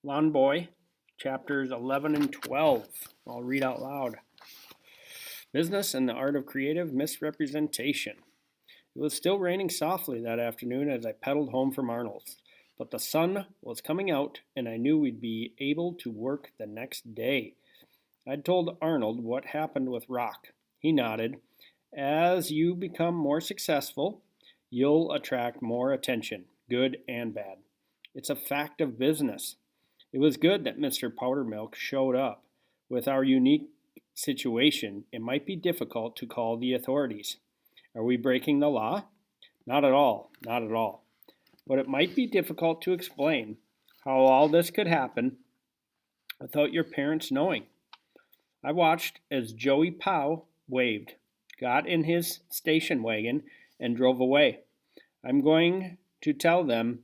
Lawn Boy, chapters 11 and 12. I'll read out loud. Business and the Art of Creative Misrepresentation. It was still raining softly that afternoon as I pedaled home from Arnold's, but the sun was coming out and I knew we'd be able to work the next day. I'd told Arnold what happened with Rock. He nodded. As you become more successful, you'll attract more attention, good and bad. It's a fact of business. It was good that Mr. Powdermilk showed up. With our unique situation, it might be difficult to call the authorities. Are we breaking the law? Not at all, not at all. But it might be difficult to explain how all this could happen without your parents knowing. I watched as Joey Pow waved, got in his station wagon, and drove away. I'm going to tell them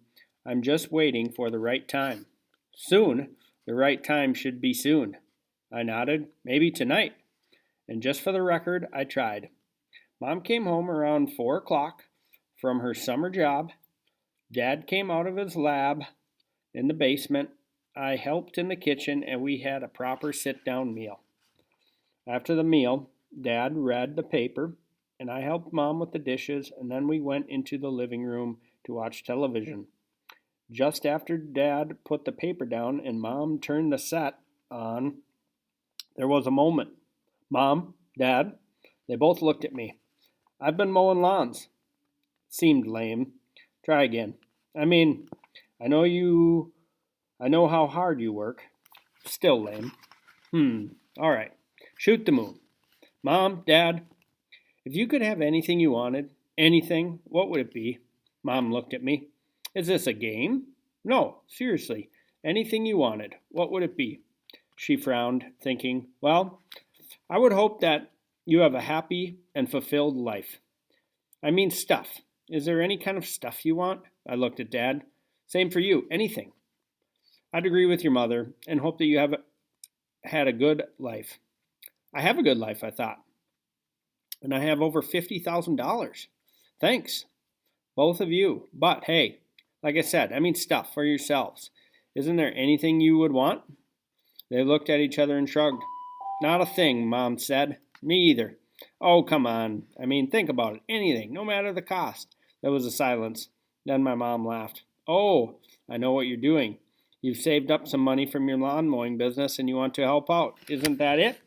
I'm just waiting for the right time. Soon? The right time should be soon. I nodded. Maybe tonight. And just for the record, I tried. Mom came home around 4 o'clock from her summer job. Dad came out of his lab in the basement. I helped in the kitchen, and we had a proper sit-down meal. After the meal, Dad read the paper, and I helped Mom with the dishes, and then we went into the living room to watch television. Just after Dad put the paper down and Mom turned the set on, there was a moment. Mom, Dad, they both looked at me. I've been mowing lawns. Seemed lame. Try again. I mean, I know how hard you work. Still lame. All right. Shoot the moon. Mom, Dad, if you could have anything you wanted, anything, what would it be? Mom looked at me. Is this a game? No, seriously. Anything you wanted, what would it be? She frowned, thinking, well, I would hope that you have a happy and fulfilled life. I mean stuff. Is there any kind of stuff you want? I looked at Dad. Same for you, anything. I'd agree with your mother and hope that you have had a good life. I have a good life, I thought. And I have over $50,000. Thanks, both of you. But hey, like I said, I mean stuff for yourselves. Isn't there anything you would want? They looked at each other and shrugged. Not a thing, Mom said. Me either. Oh, come on. I mean, think about it. Anything, no matter the cost. There was a silence. Then my mom laughed. Oh, I know what you're doing. You've saved up some money from your lawn mowing business and you want to help out. Isn't that it?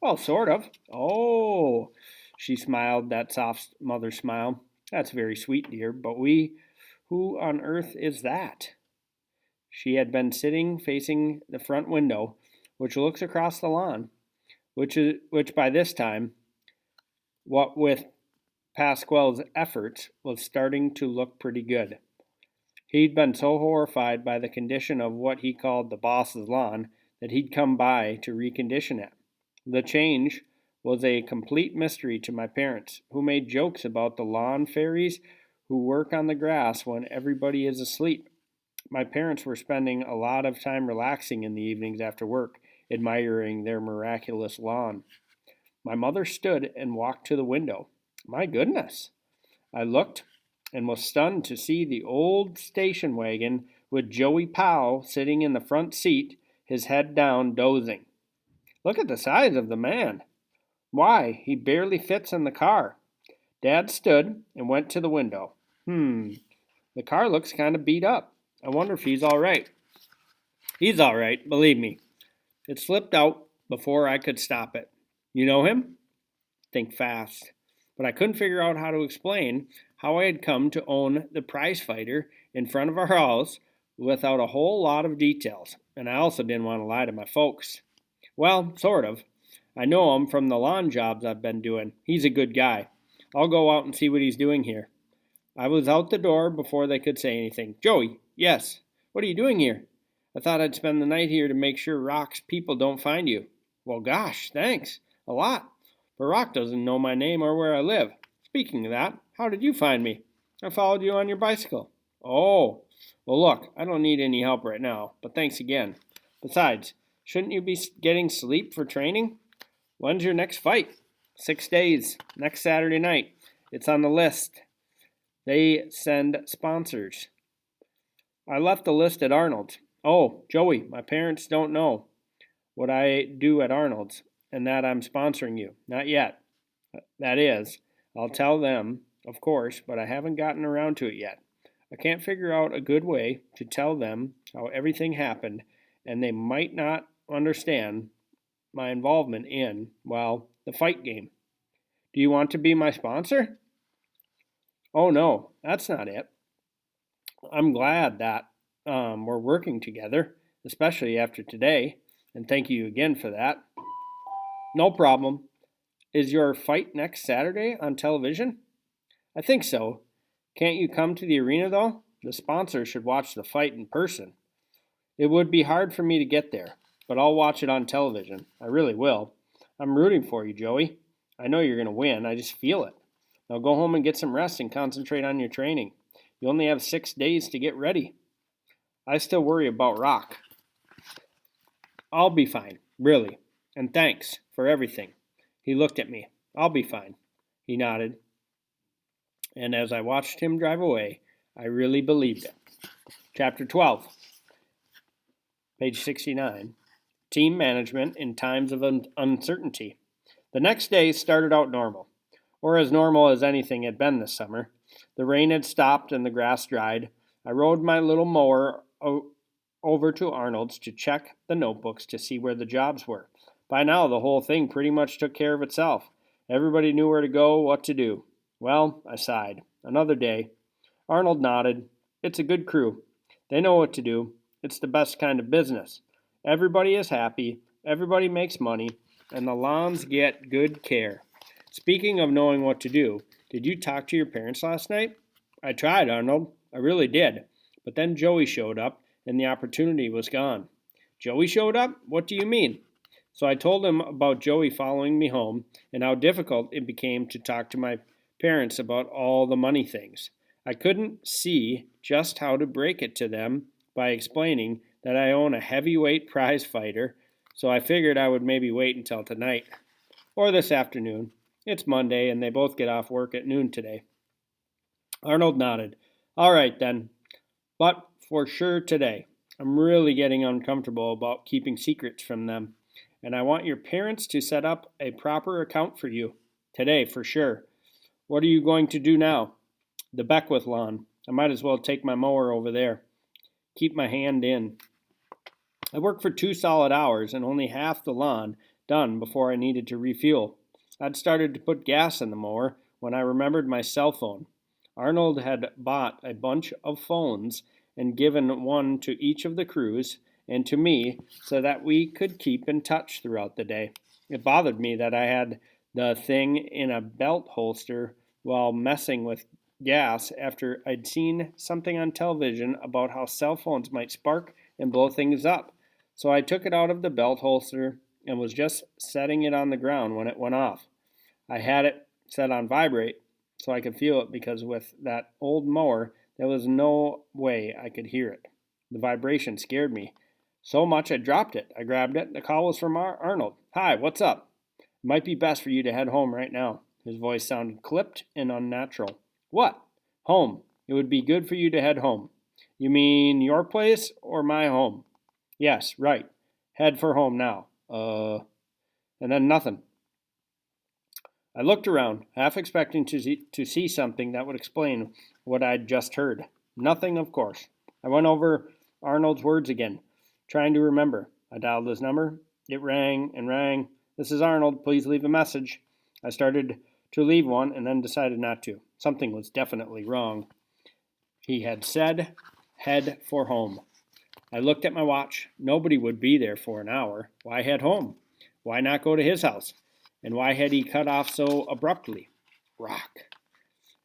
Well, sort of. Oh, she smiled, that soft mother smile. That's very sweet, dear, but who on earth is that? She had been sitting facing the front window, which looks across the lawn, which by this time, what with Pasquale's efforts, was starting to look pretty good. He'd been so horrified by the condition of what he called the boss's lawn that he'd come by to recondition it. The change was a complete mystery to my parents, who made jokes about the lawn fairies who work on the grass when everybody is asleep. My parents were spending a lot of time relaxing in the evenings after work, admiring their miraculous lawn. My mother stood and walked to the window. My goodness! I looked and was stunned to see the old station wagon with Joey Powell sitting in the front seat, his head down, dozing. Look at the size of the man. Why, he barely fits in the car. Dad stood and went to the window. The car looks kind of beat up. I wonder if he's all right. He's all right, believe me. It slipped out before I could stop it. You know him? Think fast. But I couldn't figure out how to explain how I had come to own the prize fighter in front of our house without a whole lot of details. And I also didn't want to lie to my folks. Well, sort of. I know him from the lawn jobs I've been doing. He's a good guy. I'll go out and see what he's doing here. I was out the door before they could say anything. Joey, yes. What are you doing here? I thought I'd spend the night here to make sure Rock's people don't find you. Well, gosh, thanks. A lot. But Rock doesn't know my name or where I live. Speaking of that, how did you find me? I followed you on your bicycle. Oh, well, look, I don't need any help right now, but thanks again. Besides, shouldn't you be getting sleep for training? When's your next fight? 6 days. Next Saturday night. It's on the list. They send sponsors. I left the list at Arnold's. Oh, Joey, my parents don't know what I do at Arnold's and that I'm sponsoring you. Not yet. That is, I'll tell them, of course, but I haven't gotten around to it yet. I can't figure out a good way to tell them how everything happened, and they might not understand my involvement in, well, the fight game. Do you want to be my sponsor? Oh, no, that's not it. I'm glad that we're working together, especially after today, and thank you again for that. No problem. Is your fight next Saturday on television? I think so. Can't you come to the arena though? The sponsor should watch the fight in person. It would be hard for me to get there, but I'll watch it on television. I really will. I'm rooting for you, Joey. I know you're going to win. I just feel it. Now go home and get some rest and concentrate on your training. You only have 6 days to get ready. I still worry about Rock. I'll be fine, really. And thanks for everything. He looked at me. I'll be fine. He nodded. And as I watched him drive away, I really believed it. Chapter 12, page 69. Team management in times of uncertainty. The next day started out normal, or as normal as anything had been this summer. The rain had stopped and the grass dried. I rode my little mower over to Arnold's to check the notebooks to see where the jobs were. By now, the whole thing pretty much took care of itself. Everybody knew where to go, what to do. Well, I sighed. Another day. Arnold nodded. It's a good crew. They know what to do. It's the best kind of business. Everybody is happy, everybody makes money, and the lawns get good care. Speaking of knowing what to do, did you talk to your parents last night? I tried, Arnold. I really did. But then Joey showed up, and the opportunity was gone. Joey showed up? What do you mean? So I told him about Joey following me home and how difficult it became to talk to my parents about all the money things. I couldn't see just how to break it to them by explaining that I own a heavyweight prize fighter, so I figured I would maybe wait until tonight. Or this afternoon. It's Monday, and they both get off work at noon today. Arnold nodded. All right, then. But for sure today. I'm really getting uncomfortable about keeping secrets from them, and I want your parents to set up a proper account for you. Today, for sure. What are you going to do now? The Beckwith lawn. I might as well take my mower over there. Keep my hand in. I worked for 2 solid hours and only half the lawn done before I needed to refuel. I'd started to put gas in the mower when I remembered my cell phone. Arnold had bought a bunch of phones and given one to each of the crews and to me so that we could keep in touch throughout the day. It bothered me that I had the thing in a belt holster while messing with gas after I'd seen something on television about how cell phones might spark and blow things up. So I took it out of the belt holster and was just setting it on the ground when it went off. I had it set on vibrate so I could feel it because with that old mower, there was no way I could hear it. The vibration scared me so much I dropped it. I grabbed it. The call was from Arnold. Hi, what's up? It might be best for you to head home right now. His voice sounded clipped and unnatural. What? Home. It would be good for you to head home. You mean your place or my home? Yes, right. Head for home now. And then nothing. I looked around, half expecting to see something that would explain what I'd just heard. Nothing, of course. I went over Arnold's words again, trying to remember. I dialed his number. It rang and rang. This is Arnold. Please leave a message. I started to leave one and then decided not to. Something was definitely wrong. He had said, head for home. I looked at my watch. Nobody would be there for an hour. Why head home? Why not go to his house? And why had he cut off so abruptly? Rock.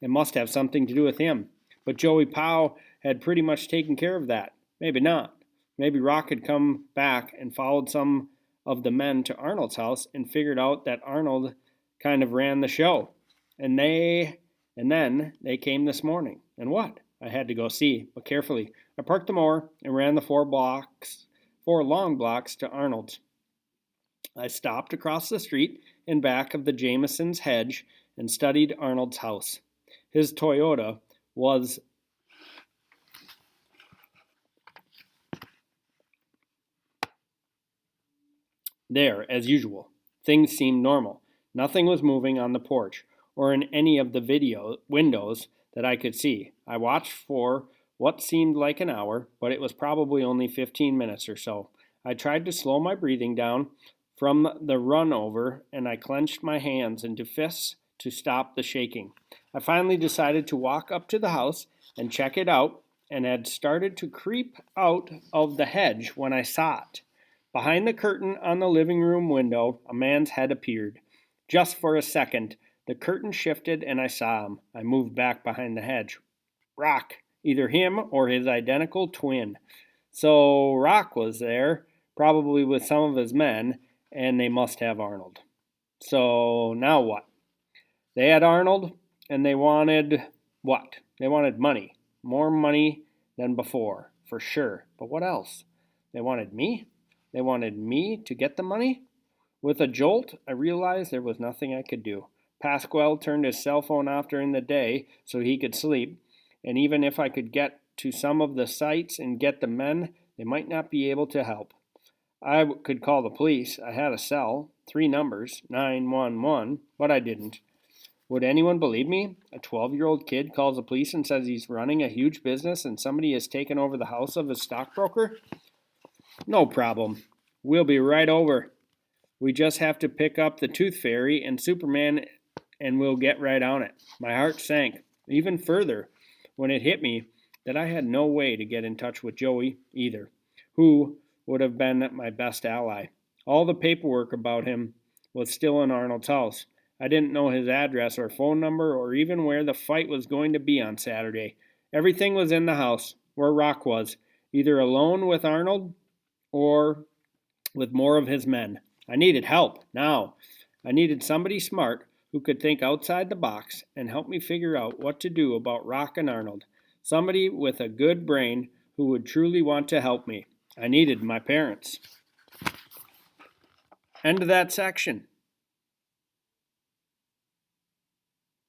It must have something to do with him. But Joey Powell had pretty much taken care of that. Maybe not. Maybe Rock had come back and followed some of the men to Arnold's house and figured out that Arnold kind of ran the show. And then they came this morning. And what? I had to go see, but carefully. I parked the mower and ran the 4 long blocks to Arnold's. I stopped across the street in back of the Jameson's hedge and studied Arnold's house. His Toyota was There, as usual, things seemed normal. Nothing was moving on the porch or in any of the video windows that I could see. I watched for what seemed like an hour, but it was probably only 15 minutes or so. I tried to slow my breathing down from the run over, and I clenched my hands into fists to stop the shaking. I finally decided to walk up to the house and check it out, and had started to creep out of the hedge when I saw it. Behind the curtain on the living room window, a man's head appeared. Just for a second, the curtain shifted and I saw him. I moved back behind the hedge. Rock, either him or his identical twin. So Rock was there, probably with some of his men, and they must have Arnold. So now what? They had Arnold, and they wanted what? They wanted money. More money than before, for sure. But what else? They wanted me? They wanted me to get the money? With a jolt, I realized there was nothing I could do. Pasquale turned his cell phone off during the day so he could sleep, and even if I could get to some of the sites and get the men, they might not be able to help. I could call the police. I had a cell, 3 numbers, 911, but I didn't. Would anyone believe me? A 12-year-old kid calls the police and says he's running a huge business and somebody has taken over the house of his stockbroker? No problem. We'll be right over. We just have to pick up the Tooth Fairy and Superman and we'll get right on it. My heart sank even further when it hit me that I had no way to get in touch with Joey either, who would have been my best ally. All the paperwork about him was still in Arnold's house. I didn't know his address or phone number or even where the fight was going to be on Saturday. Everything was in the house, where Rock was, either alone with Arnold or with more of his men. I needed help, now. I needed somebody smart who could think outside the box and help me figure out what to do about Rock and Arnold. Somebody with a good brain who would truly want to help me. I needed my parents. End of that section.